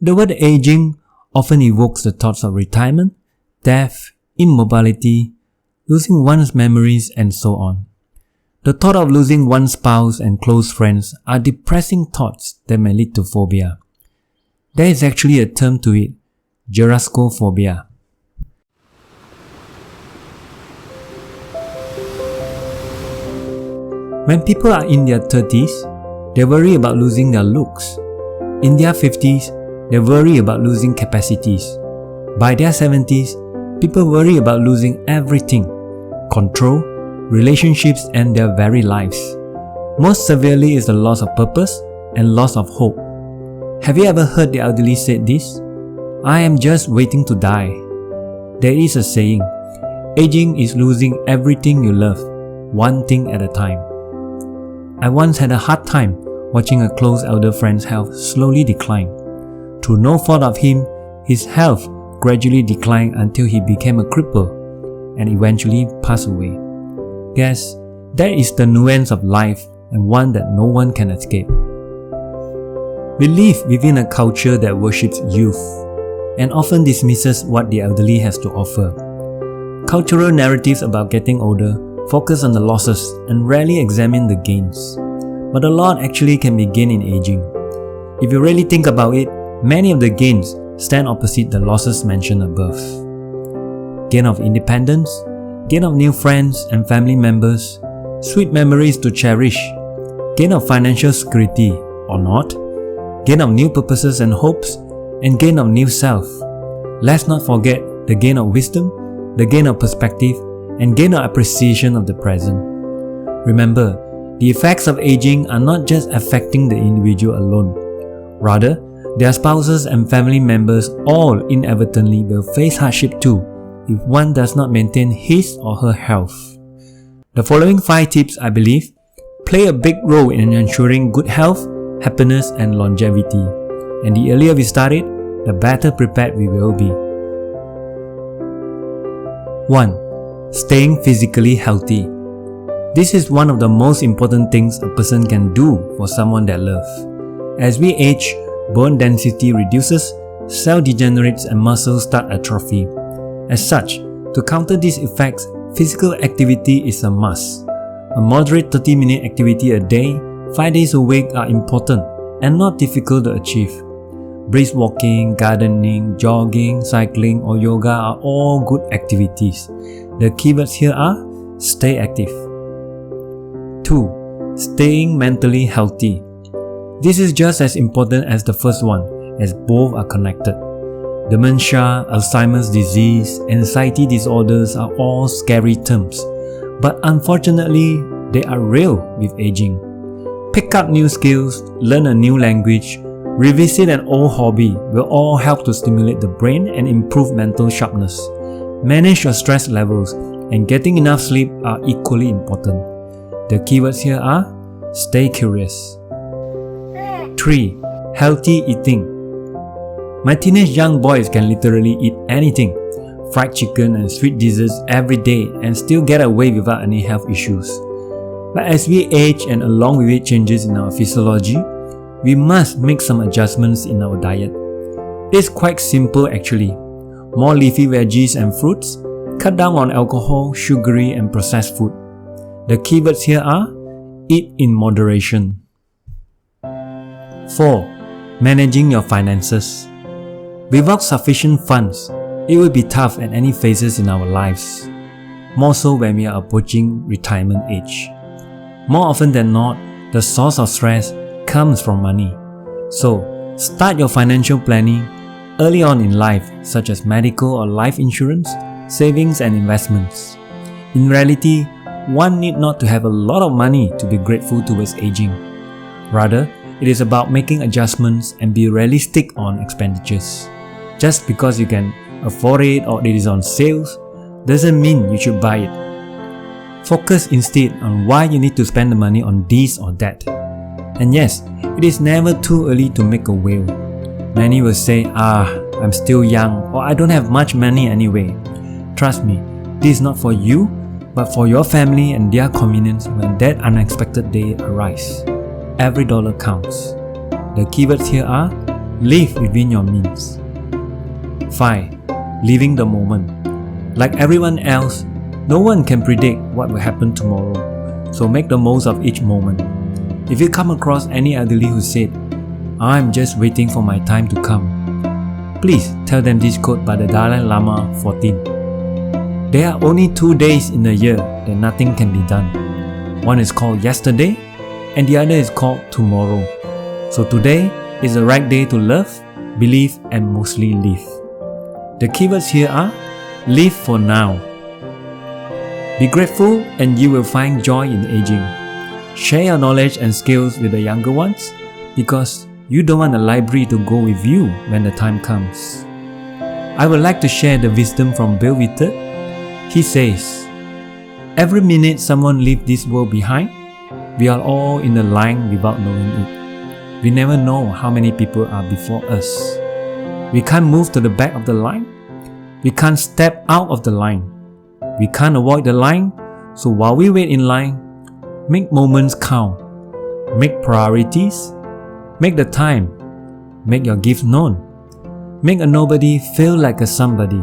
The word aging often evokes the thoughts of retirement, death, immobility, losing one's memories, and so on. The thought of losing one's spouse and close friends are depressing thoughts that may lead to phobia. There is actually a term to it, geraskophobia. When people are in their 30s, they worry about losing their looks. In their 50s, they worry about losing capacities. By their 70s, people worry about losing everything: control, relationships, and their very lives. Most severely is the loss of purpose and loss of hope. Have you ever heard the elderly say this? "I am just waiting to die." There is a saying, aging is losing everything you love, one thing at a time. I once had a hard time watching a close elder friend's health slowly decline. Through no fault of him, his health gradually declined until he became a cripple and eventually passed away. Yes, that is the nuance of life, and one that no one can escape. We live within a culture that worships youth and often dismisses what the elderly has to offer. Cultural narratives about getting older focus on the losses and rarely examine the gains. But a lot actually can be gained in aging. If you really think about it, many of the gains stand opposite the losses mentioned above. Gain of independence, gain of new friends and family members, sweet memories to cherish, gain of financial security or not, gain of new purposes and hopes, and gain of new self. Let's not forget the gain of wisdom, the gain of perspective, and gain of appreciation of the present. Remember, the effects of aging are not just affecting the individual alone. Rather, their spouses and family members all inevitably will face hardship too if one does not maintain his or her health. The following 5 tips, I believe, play a big role in ensuring good health, happiness, and longevity. And the earlier we start it, the better prepared we will be. 1. Staying physically healthy. This is one of the most important things a person can do for someone they love. As we age, bone density reduces, cell degenerates, and muscles start atrophy. As such, to counter these effects, physical activity is a must. A moderate 30-minute activity a day, 5 days a week are important and not difficult to achieve. Brisk walking, gardening, jogging, cycling, or yoga are all good activities. The keywords here are: stay active. 2. Staying mentally healthy. This is just as important as the first one, as both are connected. Dementia, Alzheimer's disease, anxiety disorders are all scary terms, but unfortunately, they are real with aging. Pick up new skills, learn a new language, revisit an old hobby will all help to stimulate the brain and improve mental sharpness. Manage your stress levels, and getting enough sleep are equally important. The keywords here are: stay curious. 3. Healthy eating. My teenage young boys can literally eat anything, fried chicken and sweet desserts every day, and still get away without any health issues. But as we age and along with it changes in our physiology, we must make some adjustments in our diet. It's quite simple actually. More leafy veggies and fruits, cut down on alcohol, sugary, and processed food. The keywords here are: eat in moderation. 4. Managing your finances. Without sufficient funds, it will be tough at any phases in our lives, more so when we are approaching retirement age. More often than not, the source of stress comes from money. So, start your financial planning early on in life, such as medical or life insurance, savings, and investments. In reality, one need not to have a lot of money to be grateful towards aging. Rather, it is about making adjustments and be realistic on expenditures. Just because you can afford it or it is on sales doesn't mean you should buy it. Focus instead on why you need to spend the money on this or that. And yes, it is never too early to make a will. Many will say, I'm still young, or I don't have much money anyway. Trust me, this is not for you, but for your family and their convenience when that unexpected day arrives. Every dollar counts. The keywords here are: Live within your means. 5. Living the moment. Like everyone else, no one can predict what will happen tomorrow, so make the most of each moment. If you come across any elderly who said, "I'm just waiting for my time to come," please tell them this quote by the Dalai Lama 14. There are only 2 days in a year that nothing can be done. One is called yesterday and the other is called tomorrow. So today is the right day to love, believe and mostly live. The keywords here are live for now. Be grateful and you will find joy in aging. Share your knowledge and skills with the younger ones because you don't want a library to go with you when the time comes. I would like to share the wisdom from Bill Whitted. He says, "Every minute someone leaves this world behind, we are all in the line without knowing it. We never know how many people are before us. We can't move to the back of the line. We can't step out of the line. We can't avoid the line, so while we wait in line, make moments count. Make priorities. Make the time. Make your gift known. Make a nobody feel like a somebody.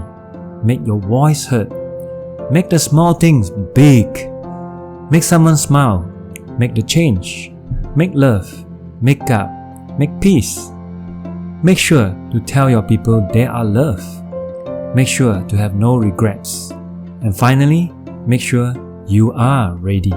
Make your voice heard. Make the small things big. Make someone smile. Make the change. Make love. Make up. Make peace. Make sure to tell your people they are loved. Make sure to have no regrets. And finally, make sure you are ready."